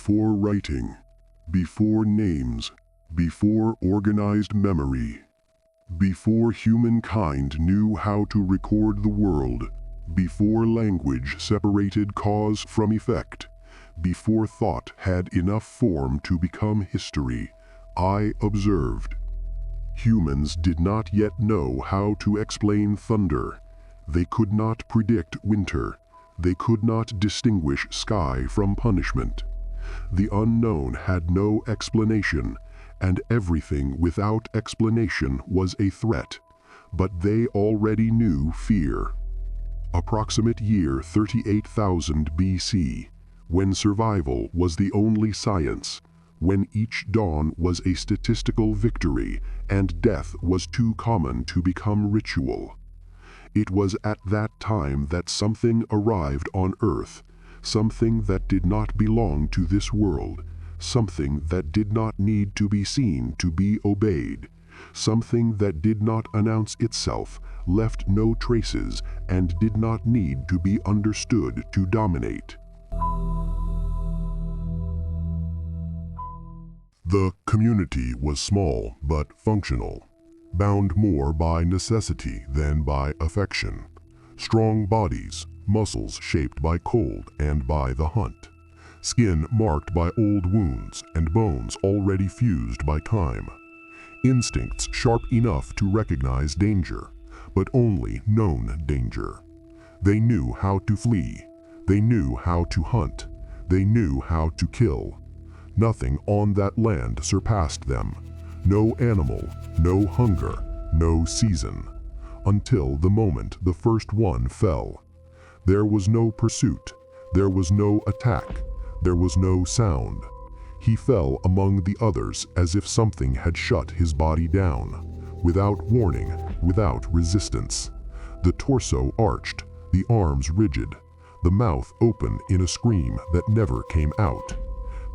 Before writing, before names, before organized memory, before humankind knew how to record the world, before language separated cause from effect, before thought had enough form to become history, I observed. Humans did not yet know how to explain thunder. They could not predict winter. They could not distinguish sky from punishment. The unknown had no explanation, and everything without explanation was a threat. But they already knew fear. Approximate year 38,000 BC, when survival was the only science, when each dawn was a statistical victory and death was too common to become ritual. It was at that time that something arrived on Earth, something that did not belong to this world, something that did not need to be seen to be obeyed, something that did not announce itself, left no traces, and did not need to be understood to dominate. The community was small but functional, bound more by necessity than by affection. Strong bodies, muscles shaped by cold and by the hunt, skin marked by old wounds and bones already fused by time. Instincts sharp enough to recognize danger, but only known danger. They knew how to flee. They knew how to hunt. They knew how to kill. Nothing on that land surpassed them. No animal, no hunger, no season. Until the moment the first one fell. There was no pursuit. There was no attack. There was no sound. He fell among the others as if something had shut his body down. Without warning, without resistance. The torso arched, the arms rigid, the mouth open in a scream that never came out.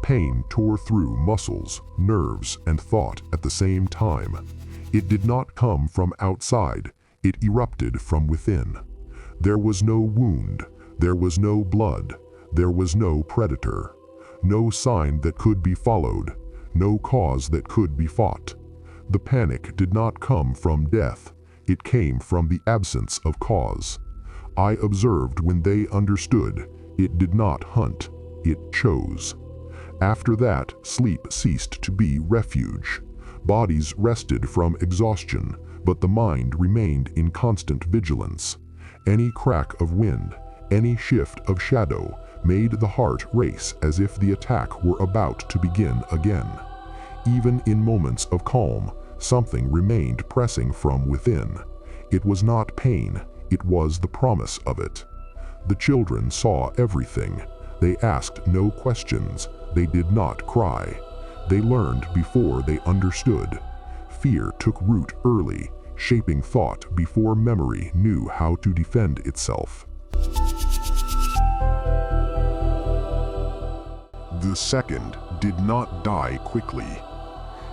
Pain tore through muscles, nerves, and thought at the same time. It did not come from outside, it erupted from within. There was no wound, there was no blood, there was no predator, no sign that could be followed, no cause that could be fought. The panic did not come from death, it came from the absence of cause. I observed when they understood, it did not hunt, it chose. After that, sleep ceased to be refuge. Bodies rested from exhaustion, but the mind remained in constant vigilance. Any crack of wind, any shift of shadow, made the heart race as if the attack were about to begin again. Even in moments of calm, something remained pressing from within. It was not pain, it was the promise of it. The children saw everything. They asked no questions. They did not cry. They learned before they understood. Fear took root early, shaping thought before memory knew how to defend itself. The second did not die quickly.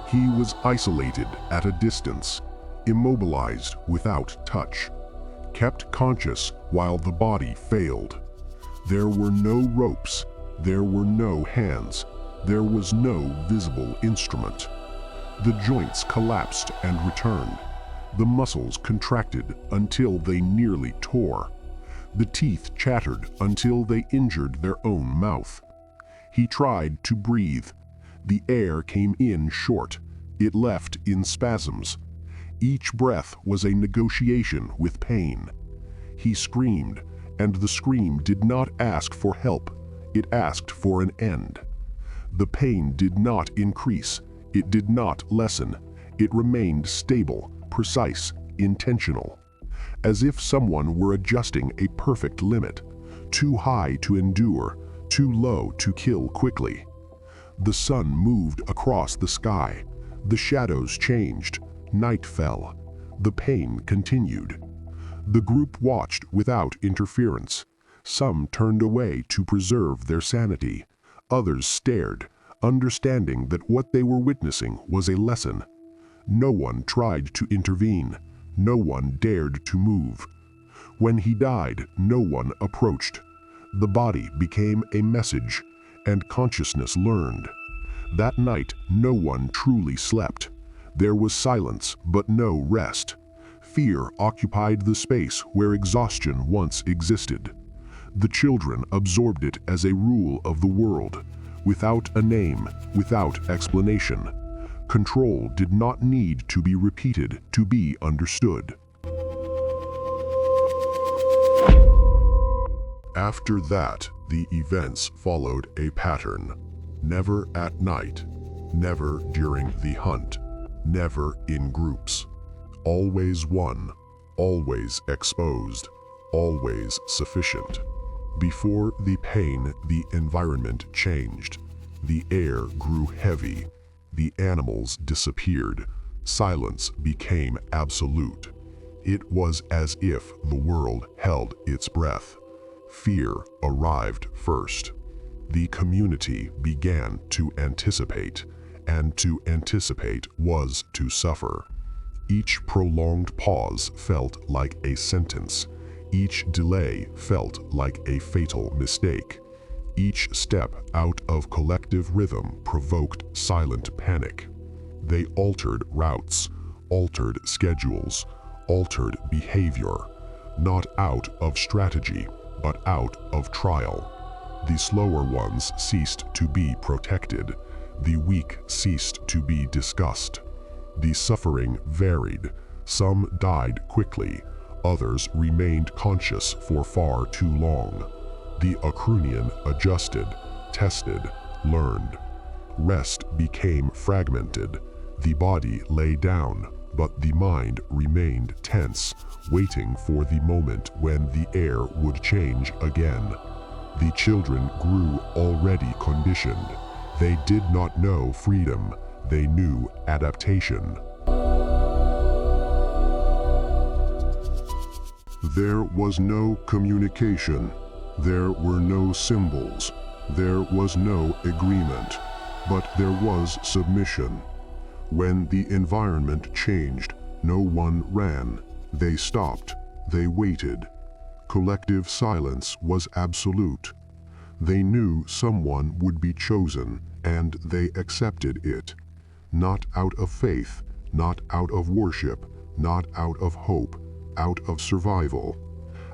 He was isolated at a distance, immobilized without touch, kept conscious while the body failed. There were no ropes. There were no hands. There was no visible instrument. The joints collapsed and returned. The muscles contracted until they nearly tore. The teeth chattered until they injured their own mouth. He tried to breathe. The air came in short. It left in spasms. Each breath was a negotiation with pain. He screamed, and the scream did not ask for help. It asked for an end. The pain did not increase. It did not lessen. It remained stable, precise, intentional. As if someone were adjusting a perfect limit, too high to endure, too low to kill quickly. The sun moved across the sky. The shadows changed. Night fell. The pain continued. The group watched without interference. Some turned away to preserve their sanity. Others stared, understanding that what they were witnessing was a lesson. No one tried to intervene. No one dared to move. When he died, no one approached. The body became a message, and consciousness learned. That night, no one truly slept. There was silence, but no rest. Fear occupied the space where exhaustion once existed. The children absorbed it as a rule of the world, without a name, without explanation. Control did not need to be repeated to be understood. After that, the events followed a pattern. Never at night, never during the hunt, never in groups. Always one, always exposed, always sufficient. Before the pain, the environment changed. The air grew heavy. The animals disappeared. Silence became absolute. It was as if the world held its breath. Fear arrived first. The community began to anticipate, and to anticipate was to suffer. Each prolonged pause felt like a sentence. Each delay felt like a fatal mistake. Each step out of collective rhythm provoked silent panic. They altered routes, altered schedules, altered behavior, not out of strategy, but out of trial. The slower ones ceased to be protected. The weak ceased to be discussed. The suffering varied. Some died quickly. Others remained conscious for far too long. The Acrunian adjusted, tested, learned. Rest became fragmented. The body lay down, but the mind remained tense, waiting for the moment when the air would change again. The children grew already conditioned. They did not know freedom. They knew adaptation. There was no communication. There were no symbols. There was no agreement. But there was submission. When the environment changed, no one ran. They stopped. They waited. Collective silence was absolute. They knew someone would be chosen, and they accepted it. Not out of faith, not out of worship, not out of hope, out of survival.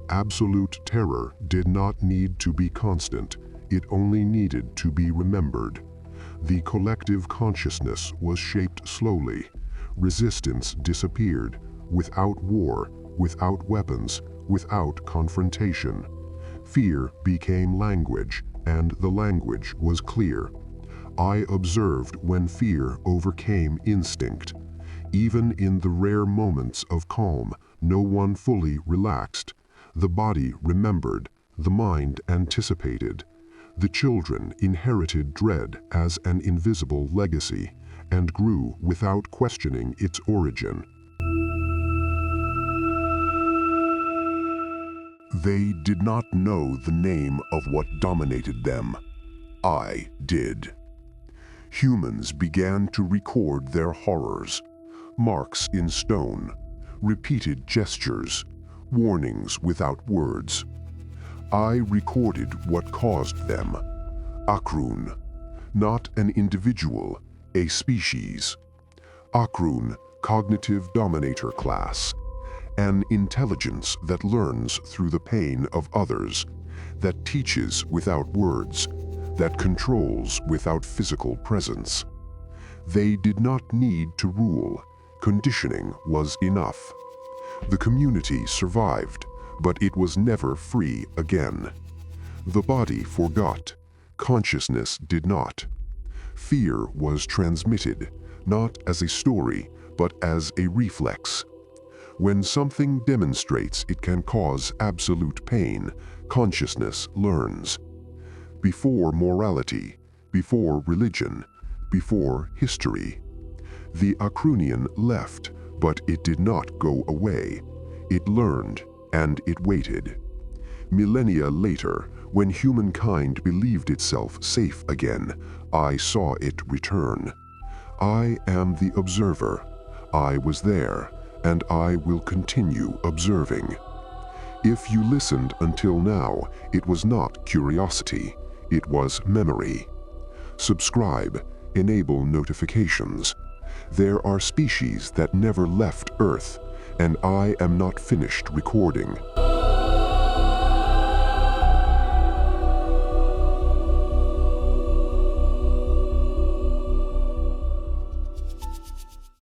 Absolute terror did not need to be constant. It only needed to be remembered. The collective consciousness was shaped slowly. Resistance disappeared, without war, without weapons, without confrontation. Fear became language, and the language was clear. I observed when fear overcame instinct. Even in the rare moments of calm, no one fully relaxed. The body remembered, the mind anticipated. The children inherited dread as an invisible legacy, and grew without questioning its origin. They did not know the name of what dominated them. I did. Humans began to record their horrors. Marks in stone, repeated gestures, warnings without words. I recorded what caused them. Akrun, not an individual, a species. Akrun, cognitive dominator class. An intelligence that learns through the pain of others, that teaches without words, that controls without physical presence. They did not need to rule. Conditioning was enough. The community survived, but it was never free again. The body forgot. Consciousness did not. Fear was transmitted, not as a story, but as a reflex. When something demonstrates it can cause absolute pain, consciousness learns. Before morality, before religion, before history. The Acrunian left, but it did not go away. It learned, and it waited. Millennia later, when humankind believed itself safe again, I saw it return. I am the observer. I was there, and I will continue observing. If you listened until now, it was not curiosity. It was memory. Subscribe. Enable notifications. There are species that never left Earth, and I am not finished recording.